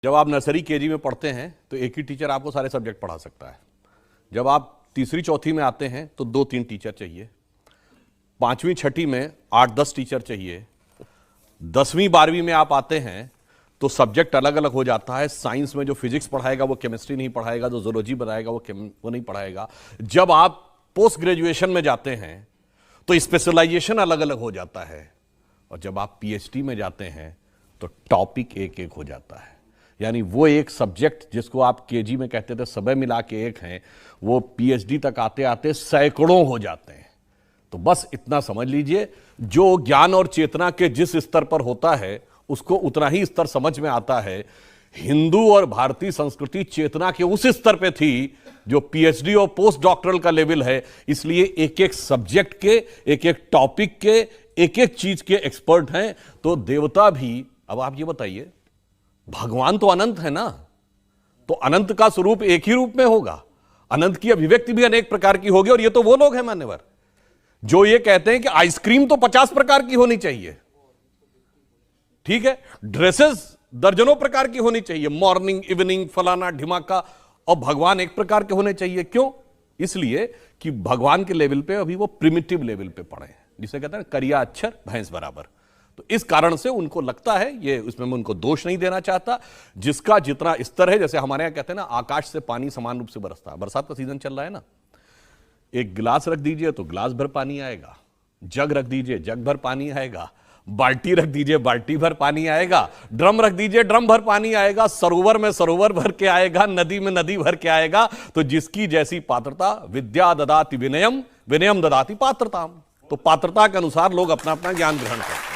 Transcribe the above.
जब आप nursery KG में पढ़ते हैं तो एक ही टीचर आपको सारे सब्जेक्ट पढ़ा सकता है। जब आप तीसरी चौथी में आते हैं तो 2-3 टीचर चाहिए। 5वीं छठी में 8-10 टीचर चाहिए। 10वीं 12वीं में आप आते हैं तो सब्जेक्ट अलग अलग हो जाता है। साइंस में जो फिजिक्स पढ़ाएगा वो केमिस्ट्री नहीं पढ़ाएगा, जो जूलॉजी बनाएगा वो नहीं पढ़ाएगा। जब आप पोस्ट ग्रेजुएशन में जाते हैं तो स्पेशलाइजेशन अलग अलग हो जाता है, और जब आप पीएचडी में जाते हैं तो टॉपिक एक एक हो जाता है। यानी वो एक सब्जेक्ट जिसको आप केजी में कहते थे सबे मिला के एक हैं, वो पीएचडी तक आते आते सैकड़ों हो जाते हैं। तो बस इतना समझ लीजिए, जो ज्ञान और चेतना के जिस स्तर पर होता है उसको उतना ही स्तर समझ में आता है। हिंदू और भारतीय संस्कृति चेतना के उस स्तर पे थी जो पीएचडी और पोस्ट डॉक्टरल का लेवल है। इसलिए एक एक सब्जेक्ट के, एक एक टॉपिक के, एक एक चीज के एक्सपर्ट हैं। तो देवता भी, अब आप ये बताइए, भगवान तो अनंत है ना, तो अनंत का स्वरूप एक ही रूप में होगा। अनंत की अभिव्यक्ति भी अनेक प्रकार की होगी। और ये तो वो लोग हैं मान्यवर जो ये कहते हैं कि आइसक्रीम तो 50 प्रकार की होनी चाहिए, ठीक है, ड्रेसेस दर्जनों प्रकार की होनी चाहिए, मॉर्निंग इवनिंग फलाना ढिमाका, और भगवान एक प्रकार के होने चाहिए। क्यों? इसलिए कि भगवान के लेवल पे अभी वो प्रिमिटिव लेवल पे पड़े हैं, जिसे कहते हैं करिया अक्षर भैंस बराबर। तो इस कारण से उनको लगता है, ये उसमें मैं उनको दोष नहीं देना चाहता, जिसका जितना स्तर है, जैसे हमारे यहां कहते हैं ना, आकाश से पानी समान रूप से बरसता है। बरसात का सीजन चल रहा है ना, एक गिलास रख दीजिए तो गिलास भर पानी आएगा, जग रख दीजिए जग भर पानी आएगा, बाल्टी रख दीजिए बाल्टी भर पानी आएगा, ड्रम रख दीजिए ड्रम भर पानी आएगा, सरोवर में सरोवर भर के आएगा, नदी में नदी भर के आएगा। तो जिसकी जैसी पात्रता, विद्या ददाति विनयम, विनयम ददाति पात्रताम। तो पात्रता के अनुसार लोग अपना अपना ज्ञान ग्रहण करते हैं।